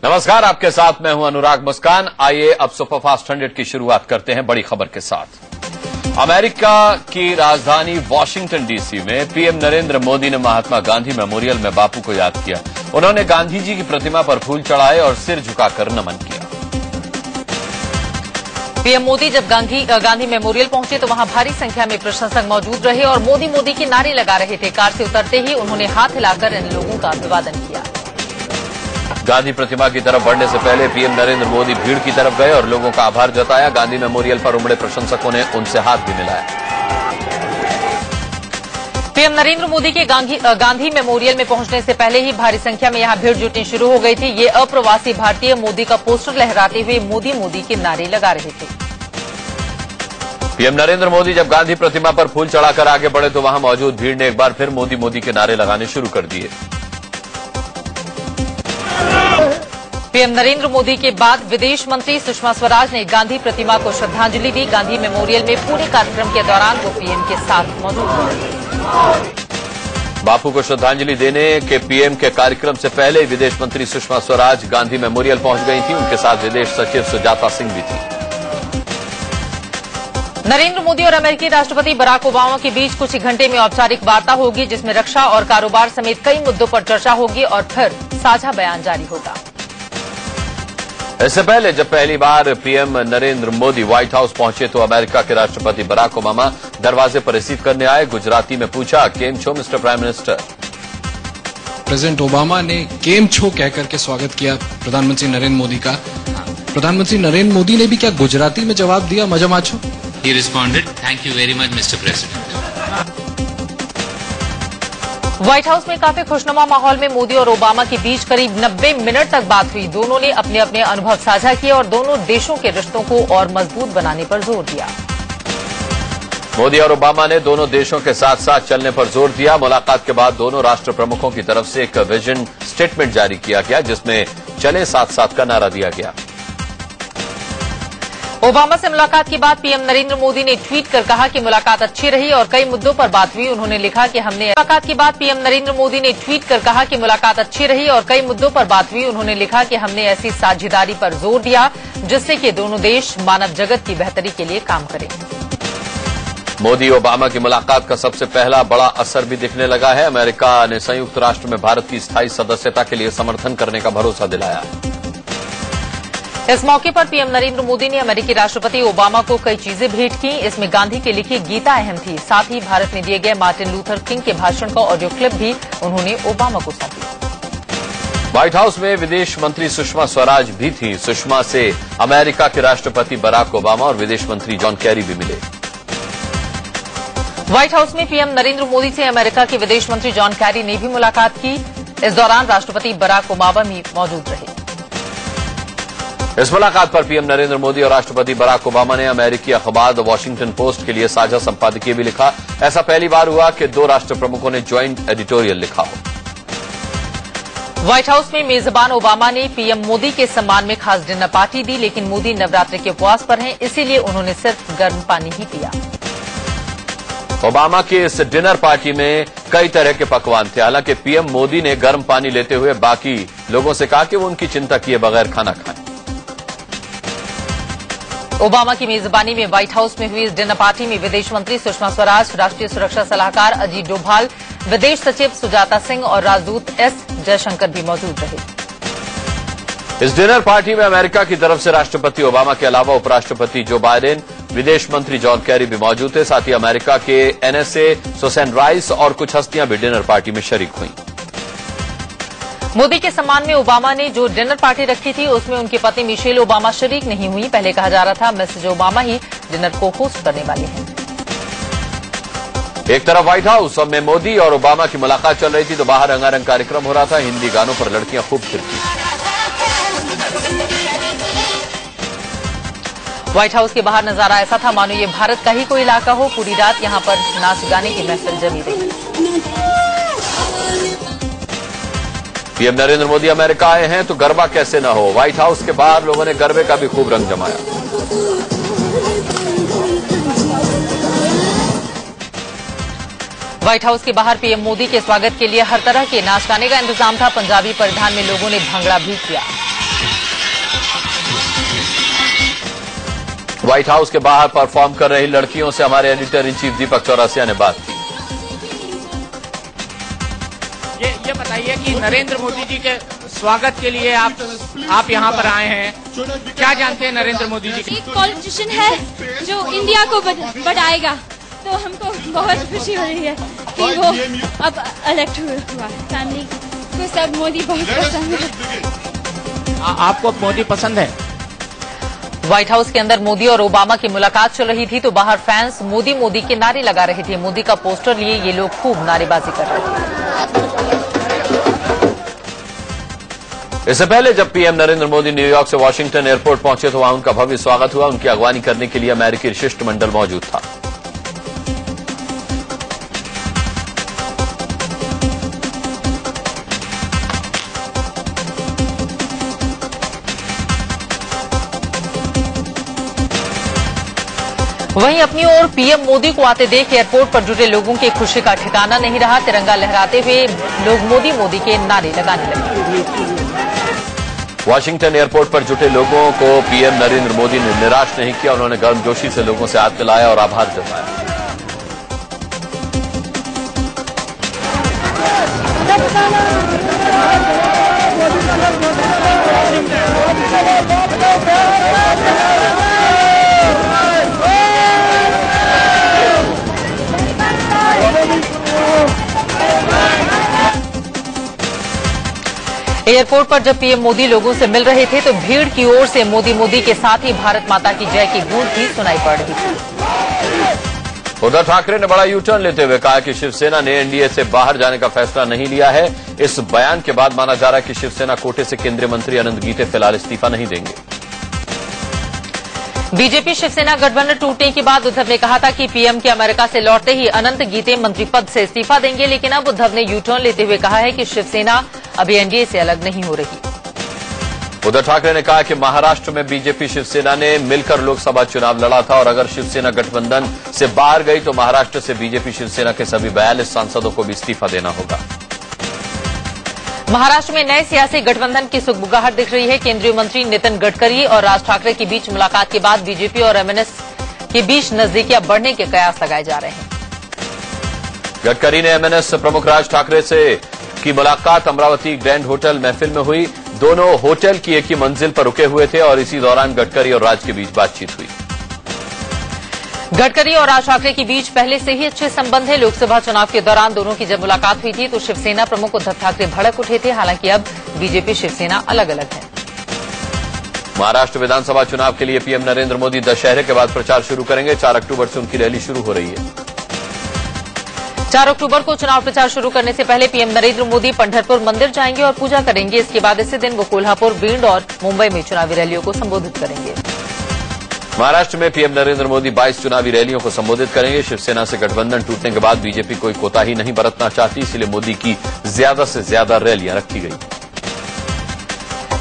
नमस्कार, आपके साथ मैं हूं अनुराग मुस्कान। आइए अब सुपरफास्ट 100 की शुरुआत करते हैं बड़ी खबर के साथ। अमेरिका की राजधानी वॉशिंगटन डीसी में पीएम नरेंद्र मोदी ने महात्मा गांधी मेमोरियल में बापू को याद किया। उन्होंने गांधी जी की प्रतिमा पर फूल चढ़ाए और सिर झुकाकर नमन किया। पीएम मोदी जब गांधी मेमोरियल पहुंचे तो वहां भारी संख्या में प्रशंसक मौजूद रहे और मोदी मोदी के नारे लगा रहे थे। कार से उतरते ही उन्होंने हाथ हिलाकर इन लोगों का अभिवादन किया। गांधी प्रतिमा की तरफ बढ़ने से पहले पीएम नरेंद्र मोदी भीड़ की तरफ गए और लोगों का आभार जताया। गांधी मेमोरियल पर उमड़े प्रशंसकों ने उनसे हाथ भी मिलाया। पीएम नरेंद्र मोदी के गांधी मेमोरियल में पहुंचने से पहले ही भारी संख्या में यहां भीड़ जुटनी शुरू हो गई थी। ये अप्रवासी भारतीय मोदी का पोस्टर लहराते हुए मोदी मोदी के नारे लगा रहे थे। पीएम नरेंद्र मोदी जब गांधी प्रतिमा पर फूल चढ़ाकर आगे बढ़े तो वहां मौजूद भीड़ ने एक बार फिर मोदी मोदी के नारे लगाने शुरू कर दिए। पीएम नरेंद्र मोदी के बाद विदेश मंत्री सुषमा स्वराज ने गांधी प्रतिमा को श्रद्धांजलि दी। गांधी मेमोरियल में पूरे कार्यक्रम के दौरान वो पीएम के साथ मौजूद रहे। बापू को श्रद्धांजलि देने के पीएम के कार्यक्रम से पहले विदेश मंत्री सुषमा स्वराज गांधी मेमोरियल पहुंच गई थी। उनके साथ विदेश सचिव सुजाता सिंह भी थी। नरेंद्र मोदी और अमेरिकी राष्ट्रपति बराक ओबामा के बीच कुछ ही घंटे में औपचारिक वार्ता होगी, जिसमें रक्षा और कारोबार समेत कई मुद्दों पर चर्चा होगी और फिर साझा बयान जारी होगा। इससे पहले जब पहली बार PM Narendra Modi White House पहुंचे तो अमेरिका के राष्ट्रपति बराक ओबामा दरवाजे पर रिसीव करने आए। गुजराती में पूछा, केम छो mister prime minister. President Obama ने केम छो कहकर के स्वागत किया प्रधानमंत्री नरेंद्र मोदी का। प्रधानमंत्री नरेंद्र मोदी ने भी क्या गुजराती में जवाब दिया, मजा माछो? He responded, "Thank you very much, Mr. President." White house में काफी खुशनुमा माहौल में मोदी और ओबामा के बीच करीब 90 मिनट तक बात हुई। दोनों ने अपने अपने अनुभव साझा किए और दोनों देशों के रिश्तों को और मजबूत बनाने पर जोर दिया। मोदी और ओबामा ने दोनों देशों के साथ साथ चलने पर जोर दिया। मुलाकात के बाद दोनों राष्ट्र प्रमुखों की तरफ से एक विजन स्टेटमेंट जारी किया गया, जिसमें चले साथ साथ का नारा दिया गया। ओबामा से मुलाकात के बाद पीएम नरेंद्र मोदी ने ट्वीट कर कहा कि मुलाकात अच्छी रही और कई मुद्दों पर बात हुई। उन्होंने लिखा कि हमने मुलाकात के बाद पीएम नरेंद्र मोदी ने ट्वीट कर कहा कि मुलाकात अच्छी रही और कई मुद्दों पर बात हुई। उन्होंने लिखा कि हमने ऐसी साझेदारी पर जोर दिया जिससे कि दोनों देश मानव जगत की बेहतरी के लिए काम करें। मोदी ओबामा की मुलाकात का सबसे पहला बड़ा असर भी दिखने लगा है। अमेरिका ने संयुक्त राष्ट्र में भारत की स्थायी सदस्यता के लिए समर्थन करने का भरोसा दिलाया। इस मौके पर पीएम नरेंद्र मोदी ने अमेरिकी राष्ट्रपति ओबामा को कई चीजें भेंट की। इसमें गांधी के लिखी गीता अहम थी। साथ ही भारत में दिए गए मार्टिन लूथर किंग के भाषण का ऑडियो क्लिप भी उन्होंने ओबामा को सौंपी। व्हाइट हाउस में विदेश मंत्री सुषमा स्वराज भी थी। सुषमा से अमेरिका के राष्ट्रपति बराक ओबामा और विदेश मंत्री जॉन कैरी भी मिले। व्हाइट हाउस में पीएम नरेंद्र मोदी से अमेरिका के विदेश मंत्री जॉन कैरी ने भी मुलाकात की। इस दौरान राष्ट्रपति बराक ओबामा भी मौजूद रहे। इस मुलाकात पर पीएम नरेंद्र मोदी और राष्ट्रपति बराक ओबामा ने अमेरिकी अखबार द वॉशिंगटन पोस्ट के लिए साझा संपादकीय भी लिखा। ऐसा पहली बार हुआ कि दो राष्ट्र प्रमुखों ने ज्वाइंट एडिटोरियल लिखा हो। व्हाइट हाउस में मेजबान ओबामा ने पीएम मोदी के सम्मान में खास डिनर पार्टी दी, लेकिन मोदी नवरात्रि के उपवास पर हैं, इसीलिए उन्होंने सिर्फ गर्म पानी ही पिया। ओबामा की इस डिनर पार्टी में कई तरह के पकवान थे। हालांकि पीएम मोदी ने गर्म पानी लेते हुए बाकी लोगों से कहा कि वो उनकी चिंता किए बगैर खाना खाएं। ओबामा की मेजबानी में व्हाइट हाउस में हुई इस डिनर पार्टी में विदेश मंत्री सुषमा स्वराज, राष्ट्रीय सुरक्षा सलाहकार अजीत डोभाल, विदेश सचिव सुजाता सिंह और राजदूत एस जयशंकर भी मौजूद रहे। इस डिनर पार्टी में अमेरिका की तरफ से राष्ट्रपति ओबामा के अलावा उपराष्ट्रपति जो बाइडेन, विदेश मंत्री जॉन कैरी भी मौजूद थे। साथ ही अमेरिका के एनएसए सुसैन राइस और कुछ हस्तियां भी डिनर पार्टी में शरीक हुई। मोदी के सम्मान में ओबामा ने जो डिनर पार्टी रखी थी उसमें उनकी पत्नी मिशेल ओबामा शरीक नहीं हुई। पहले कहा जा रहा था मिसेज ओबामा ही डिनर को होस्ट करने वाली हैं। एक तरफ व्हाइट हाउस में मोदी और ओबामा की मुलाकात चल रही थी तो बाहर रंगारंग कार्यक्रम हो रहा था। हिंदी गानों पर लड़कियां खूब थिरकी। व्हाइट हाउस के बाहर नजारा ऐसा था मानो ये भारत का ही कोई इलाका हो। पूरी रात यहां पर नाच गाने की महफिल जमी रही। पीएम नरेंद्र मोदी अमेरिका आए हैं तो गरबा कैसे न हो। व्हाइट हाउस के बाहर लोगों ने गरबे का भी खूब रंग जमाया। व्हाइट हाउस के बाहर पीएम मोदी के स्वागत के लिए हर तरह के नाच गाने का इंतजाम था। पंजाबी परिधान में लोगों ने भांगड़ा भी किया। व्हाइट हाउस के बाहर परफॉर्म कर रही लड़कियों से हमारे एडिटर इन चीफ दीपक चौरसिया ने बात की। ये बताइए कि नरेंद्र मोदी जी के स्वागत के लिए आप यहाँ पर आए हैं, क्या जानते हैं नरेंद्र मोदी जी? एक पॉलिटिशियन है जो इंडिया को बढ़ाएगा, तो हमको बहुत खुशी हो रही है कि वो अब इलेक्ट हुआ। फैमिली को सब मोदी बहुत पसंद है। आपको मोदी पसंद है? व्हाइट हाउस के अंदर मोदी और ओबामा की मुलाकात चल रही थी तो बाहर फैंस मोदी मोदी के नारे लगा रहे थे। मोदी का पोस्टर लिए ये लोग खूब नारेबाजी कर रहे थे। इससे पहले जब पीएम नरेंद्र मोदी न्यूयॉर्क से वॉशिंगटन एयरपोर्ट पहुंचे तो वहां उनका भव्य स्वागत हुआ। उनकी अगवानी करने के लिए अमेरिकी शिष्टमंडल मौजूद था। वहीं अपनी ओर पीएम मोदी को आते देख एयरपोर्ट पर जुटे लोगों की खुशी का ठिकाना नहीं रहा। तिरंगा लहराते हुए लोग मोदी मोदी के नारे लगाने लगे। वॉशिंगटन एयरपोर्ट पर जुटे लोगों को पीएम नरेंद्र मोदी ने निराश नहीं किया। उन्होंने गर्मजोशी से लोगों से हाथ मिलाया और आभार जताया। एयरपोर्ट पर जब पीएम मोदी लोगों से मिल रहे थे तो भीड़ की ओर से मोदी मोदी के साथ ही भारत माता की जय की गूंज भी सुनाई पड़ रही थी। उद्धव ठाकरे ने बड़ा यू टर्न लेते हुए कहा कि शिवसेना ने एनडीए से बाहर जाने का फैसला नहीं लिया है। इस बयान के बाद माना जा रहा है कि शिवसेना कोटे से केंद्रीय मंत्री अनंत गीते फिलहाल इस्तीफा नहीं देंगे। बीजेपी शिवसेना गठबंधन टूटने के बाद उद्धव ने कहा था कि पीएम के अमेरिका से लौटते ही अनंत गीते मंत्री पद से इस्तीफा देंगे, लेकिन अब उद्धव ने यू टर्न लेते हुए कहा है कि शिवसेना अभी एनडीए से अलग नहीं हो रही। उद्धव ठाकरे ने कहा कि महाराष्ट्र में बीजेपी शिवसेना ने मिलकर लोकसभा चुनाव लड़ा था और अगर शिवसेना गठबंधन से बाहर गई तो महाराष्ट्र से बीजेपी शिवसेना के सभी 42 सांसदों को भी इस्तीफा देना होगा। महाराष्ट्र में नए सियासी गठबंधन की सुगबुगाहट दिख रही है। केंद्रीय मंत्री नितिन गडकरी और राज ठाकरे के बीच मुलाकात के बाद बीजेपी और एमएनएस के बीच नजदीकियां बढ़ने के कयास लगाए जा रहे हैं। गडकरी ने एमएनएस प्रमुख राज ठाकरे से की मुलाकात अमरावती ग्रैंड होटल महफिल में हुई। दोनों होटल की एक ही मंजिल पर रुके हुए थे और इसी दौरान गडकरी और राज के बीच बातचीत हुई। गडकरी और राज ठाकरे के बीच पहले से ही अच्छे संबंध है। लोकसभा चुनाव के दौरान दोनों की जब मुलाकात हुई थी तो शिवसेना प्रमुख उद्धव ठाकरे भड़क उठे थे। हालांकि अब बीजेपी शिवसेना अलग अलग है। महाराष्ट्र विधानसभा चुनाव के लिए पीएम नरेंद्र मोदी दशहरे के बाद प्रचार शुरू करेंगे। 4 अक्टूबर से उनकी रैली शुरू हो रही है। 4 अक्टूबर को चुनाव प्रचार शुरू करने से पहले पीएम नरेंद्र मोदी पंढरपुर मंदिर जाएंगे और पूजा करेंगे। इसके बाद इसी दिन वो कोल्हापुर, बीड और मुंबई में चुनावी रैलियों को संबोधित करेंगे। महाराष्ट्र में पीएम नरेंद्र मोदी 22 चुनावी रैलियों को संबोधित करेंगे। शिवसेना से गठबंधन टूटने के बाद बीजेपी कोई कोताही नहीं बरतना चाहती, इसलिए मोदी की ज्यादा से ज्यादा रैलियां रखी गई।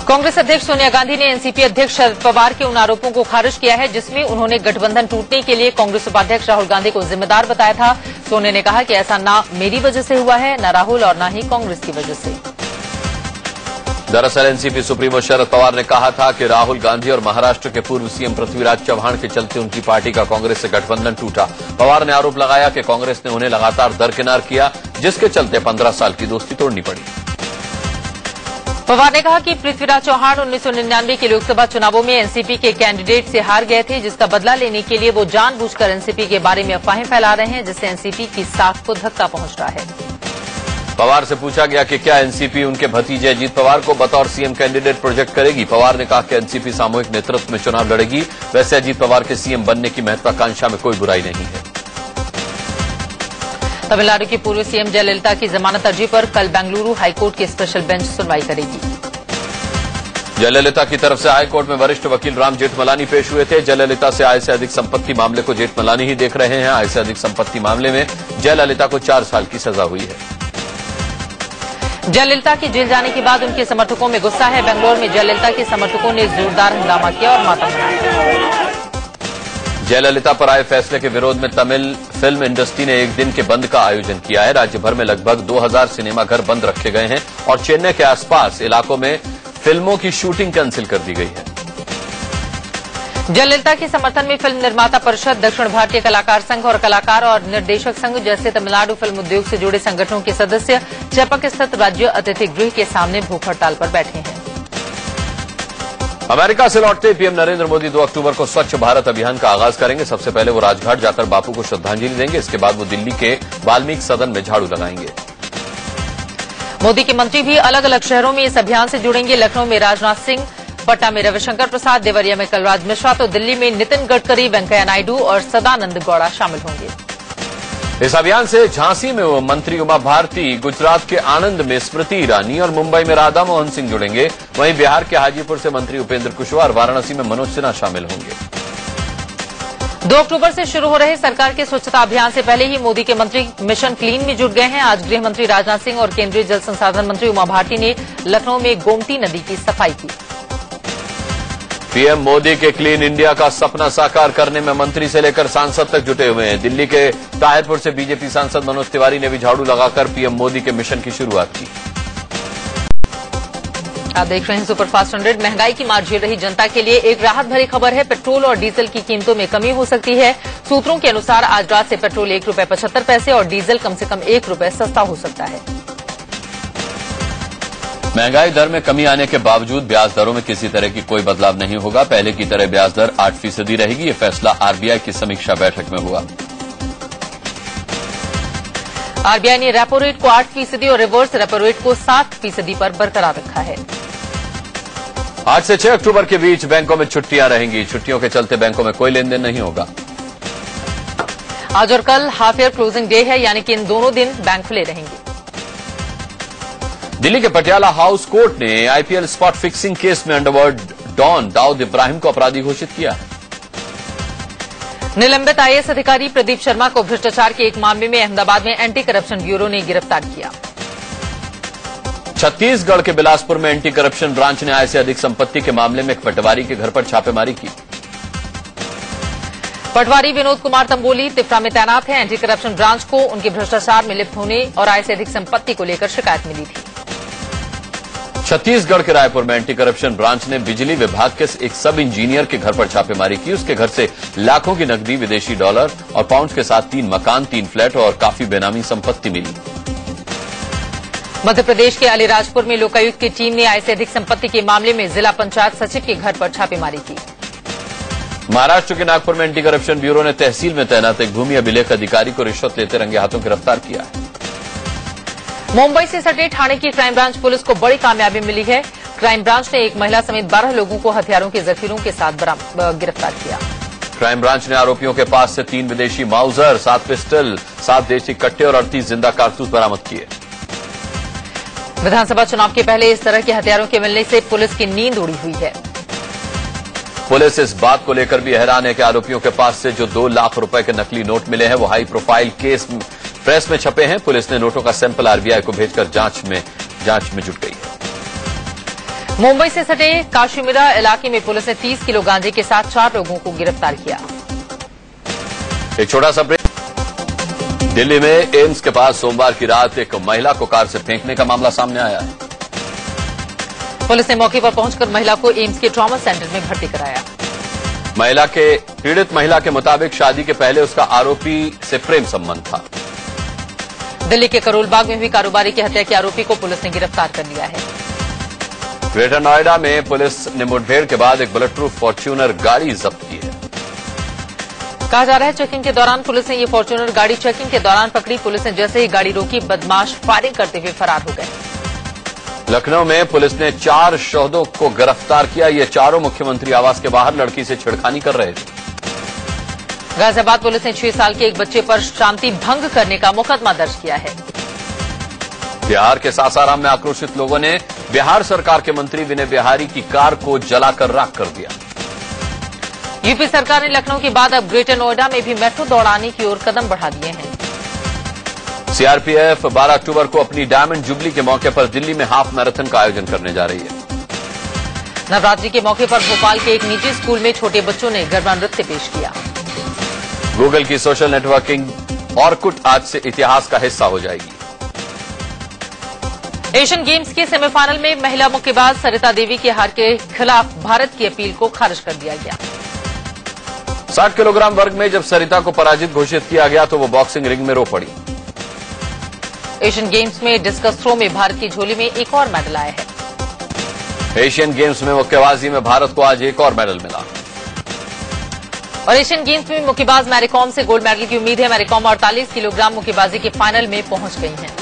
कांग्रेस अध्यक्ष सोनिया गांधी ने एनसीपी अध्यक्ष शरद पवार के उन आरोपों को खारिज किया है जिसमें उन्होंने गठबंधन टूटने के लिए कांग्रेस उपाध्यक्ष राहुल गांधी को जिम्मेदार बताया था। सोनिया ने कहा कि ऐसा न मेरी वजह से हुआ है, न राहुल और न ही कांग्रेस की वजह से। दरअसल एनसीपी सुप्रीमो शरद पवार ने कहा था कि राहुल गांधी और महाराष्ट्र के पूर्व सीएम पृथ्वीराज चव्हाण के चलते उनकी पार्टी का कांग्रेस से गठबंधन टूटा। पवार ने आरोप लगाया कि कांग्रेस ने उन्हें लगातार दरकिनार किया, जिसके चलते 15 साल की दोस्ती तोड़नी पड़ी। पवार ने कहा कि पृथ्वीराज चौहान 1999 के लोकसभा चुनावों में एनसीपी के कैंडिडेट से हार गए थे, जिसका बदला लेने के लिए वो जानबूझकर एनसीपी के बारे में अफवाहें फैला रहे हैं, जिससे एनसीपी की साख को धक्का पहुंच रहा है। पवार से पूछा गया कि क्या एनसीपी उनके भतीजे अजीत पवार को बतौर सीएम कैंडिडेट प्रोजेक्ट करेगी। पवार ने कहा कि एनसीपी सामूहिक नेतृत्व में चुनाव लड़ेगी। वैसे अजीत पवार के सीएम बनने की महत्वाकांक्षा में कोई बुराई नहीं है। तमिलनाडु की पूर्व सीएम जयललिता की जमानत अर्जी पर कल बेंगलुरु हाईकोर्ट की स्पेशल बेंच सुनवाई करेगी। जयललिता की तरफ से हाईकोर्ट में वरिष्ठ वकील राम जेठमलानी पेश हुए थे। जयललिता से आय से अधिक संपत्ति मामले को जेठमलानी ही देख रहे हैं। आय से अधिक संपत्ति मामले में जयललिता को 4 साल की सजा हुई है। जयललिता के जेल जाने के बाद उनके समर्थकों में गुस्सा है। बेंगलुरु में जयललिता के समर्थकों ने जोरदार हंगामा किया और मातम मनाया। जयललिता पर आए फैसले के विरोध में तमिल फिल्म इंडस्ट्री ने एक दिन के बंद का आयोजन किया है। राज्य भर में लगभग 2000 सिनेमाघर बंद रखे गए हैं और चेन्नई के आसपास इलाकों में फिल्मों की शूटिंग कैंसिल कर दी गई है। जयललिता के समर्थन में फिल्म निर्माता परिषद, दक्षिण भारतीय कलाकार संघ और कलाकार और निर्देशक संघ जैसे तमिलनाडु फिल्म उद्योग से जुड़े संगठनों के सदस्य चेपक स्थित राज्य अतिथि गृह के सामने भूख हड़ताल पर बैठे हैं। अमेरिका से लौटते पीएम नरेंद्र मोदी 2 अक्टूबर को स्वच्छ भारत अभियान का आगाज करेंगे। सबसे पहले वो राजघाट जाकर बापू को श्रद्धांजलि देंगे। इसके बाद वो दिल्ली के वाल्मीकि सदन में झाड़ू लगाएंगे। मोदी के मंत्री भी अलग अलग शहरों में इस अभियान से जुड़ेंगे। लखनऊ में राजनाथ सिंह, पटना में रविशंकर प्रसाद, देवरिया में कलराज मिश्रा तो दिल्ली में नितिन गडकरी, वेंकैया नायडू और सदानंद गौड़ा शामिल होंगे। इस अभियान से झांसी में वो मंत्री उमा भारती, गुजरात के आनंद में स्मृति ईरानी और मुंबई में राधा मोहन सिंह जुड़ेंगे। वहीं बिहार के हाजीपुर से मंत्री उपेंद्र कुशवाहा और वाराणसी में मनोज सिन्हा शामिल होंगे। 2 अक्टूबर से शुरू हो रहे सरकार के स्वच्छता अभियान से पहले ही मोदी के मंत्री मिशन क्लीन में जुट गए हैं। आज गृह मंत्री राजनाथ सिंह और केंद्रीय जल संसाधन मंत्री उमा भारती ने लखनऊ में गोमती नदी की सफाई की। पीएम मोदी के क्लीन इंडिया का सपना साकार करने में मंत्री से लेकर सांसद तक जुटे हुए हैं। दिल्ली के ताहिरपुर से बीजेपी सांसद मनोज तिवारी ने भी झाड़ू लगाकर पीएम मोदी के मिशन की शुरुआत की। आप देख रहे हैं सुपरफास्ट 100। महंगाई की मार झेल रही जनता के लिए एक राहत भरी खबर है। पेट्रोल और डीजल की कीमतों में कमी हो सकती है। सूत्रों के अनुसार आज रात से पेट्रोल ₹1.75 और डीजल कम से कम ₹1 सस्ता हो सकता है। महंगाई दर में कमी आने के बावजूद ब्याज दरों में किसी तरह की कोई बदलाव नहीं होगा। पहले की तरह ब्याज दर 8% रहेगी। यह फैसला आरबीआई की समीक्षा बैठक में हुआ। आरबीआई ने रेपो रेट को 8% और रिवर्स रेपो रेट को 7% पर बरकरार रखा है। आज से 6 अक्टूबर के बीच बैंकों में छुट्टियां रहेंगी। छुट्टियों के चलते बैंकों में कोई लेन देन नहीं होगा। आज और कल हाफ ईयर क्लोजिंग डे है, यानी कि इन दोनों दिन बैंक खुले रहेंगे। दिल्ली के पटियाला हाउस कोर्ट ने आईपीएल स्पॉट फिक्सिंग केस में अंडरवर्ल्ड डॉन दाऊद इब्राहिम को अपराधी घोषित किया। निलंबित आईएएस अधिकारी प्रदीप शर्मा को भ्रष्टाचार के एक मामले में अहमदाबाद में एंटी करप्शन ब्यूरो ने गिरफ्तार किया। छत्तीसगढ़ के बिलासपुर में एंटी करप्शन ब्रांच ने आय से अधिक संपत्ति के मामले में एक पटवारी के घर पर छापेमारी की। पटवारी विनोद कुमार तंबोली तिफ्रा में तैनात है। एंटी करप्शन ब्रांच को उनके भ्रष्टाचार में लिप्त होने और आय से अधिक संपत्ति को लेकर शिकायत मिली थी। छत्तीसगढ़ के रायपुर में एंटी करप्शन ब्रांच ने बिजली विभाग के एक सब इंजीनियर के घर पर छापेमारी की। उसके घर से लाखों की नकदी, विदेशी डॉलर और पाउंड के साथ 3 मकान, 3 फ्लैट और काफी बेनामी संपत्ति मिली। मध्य प्रदेश के अलीराजपुर में लोकायुक्त की टीम ने आय से अधिक संपत्ति के मामले में जिला पंचायत सचिव के घर पर छापेमारी की। महाराष्ट्र के नागपुर में एंटी करप्शन ब्यूरो ने तहसील में तैनात एक भूमि अभिलेख अधिकारी को रिश्वत लेते रंगे हाथों गिरफ्तार किया है। मुंबई से सटे ठाणे की क्राइम ब्रांच पुलिस को बड़ी कामयाबी मिली है। क्राइम ब्रांच ने एक महिला समेत 12 लोगों को हथियारों के जखीरों के साथ गिरफ्तार किया। क्राइम ब्रांच ने आरोपियों के पास से 3 विदेशी माउजर, 7 पिस्टल, 7 देसी कट्टे और 38 जिंदा कारतूस बरामद किए। विधानसभा चुनाव के पहले इस तरह के हथियारों के मिलने से पुलिस की नींद उड़ी हुई है। पुलिस इस बात को लेकर भी हैरान है कि आरोपियों के पास से जो 2 लाख रुपए के नकली नोट मिले हैं वो हाई प्रोफाइल केस प्रेस में छपे हैं। पुलिस ने नोटों का सैंपल आरबीआई को भेजकर जांच में जुट गई है। मुंबई से सटे काशीमिरा इलाके में पुलिस ने 30 किलो गांजे के साथ 4 लोगों को गिरफ्तार किया। एक छोटा सा ब्रेक। दिल्ली में एम्स के पास सोमवार की रात एक महिला को कार से फेंकने का मामला सामने आया है। पुलिस ने मौके पर पहुंचकर महिला को एम्स के ट्रॉमा सेंटर में भर्ती कराया। पीड़ित महिला के मुताबिक शादी के पहले उसका आरोपी से प्रेम संबंध था। दिल्ली के करोलबाग में हुई कारोबारी की हत्या के आरोपी को पुलिस ने गिरफ्तार कर लिया है। ग्रेटर नोएडा में पुलिस ने मुठभेड़ के बाद एक बुलेट प्रूफ फॉर्च्यूनर गाड़ी जब्त की है। कहा जा रहा है चेकिंग के दौरान पुलिस ने ये फॉर्च्यूनर गाड़ी चेकिंग के दौरान पकड़ी। पुलिस ने जैसे ही गाड़ी रोकी, बदमाश फायरिंग करते हुए फरार हो गए। लखनऊ में पुलिस ने 4 शहदों को गिरफ्तार किया। ये चारों मुख्यमंत्री आवास के बाहर लड़की से छेड़खानी कर रहे थे। गाजियाबाद पुलिस ने 6 साल के एक बच्चे पर शांति भंग करने का मुकदमा दर्ज किया है। बिहार के सासाराम में आक्रोशित लोगों ने बिहार सरकार के मंत्री विनय बिहारी की कार को जलाकर राख कर दिया। यूपी सरकार ने लखनऊ के बाद अब ग्रेटर नोएडा में भी मेट्रो दौड़ाने की ओर कदम बढ़ा दिए हैं। सीआरपीएफ 12 अक्टूबर को अपनी डायमंड जुबली के मौके पर दिल्ली में हाफ मैराथन का आयोजन करने जा रही है। नवरात्रि के मौके पर भोपाल के एक निजी स्कूल में छोटे बच्चों ने गरबा नृत्य पेश किया। गूगल की सोशल नेटवर्किंग ऑर्कुट आज से इतिहास का हिस्सा हो जाएगी। एशियन गेम्स के सेमीफाइनल में महिला मुक्केबाज सरिता देवी के हार के खिलाफ भारत की अपील को खारिज कर दिया गया। 60 किलोग्राम वर्ग में जब सरिता को पराजित घोषित किया गया तो वो बॉक्सिंग रिंग में रो पड़ी। एशियन गेम्स में डिस्कस थ्रो में भारत की झोली में एक और मेडल आया है। एशियन गेम्स में मुक्केबाजी में भारत को आज एक और मेडल मिला। और एशियन गेम्स में मुक्केबाज मैरी कॉम से गोल्ड मेडल की उम्मीद है। मैरी कॉम 48 किलोग्राम मुक्केबाजी के फाइनल में पहुंच गई हैं।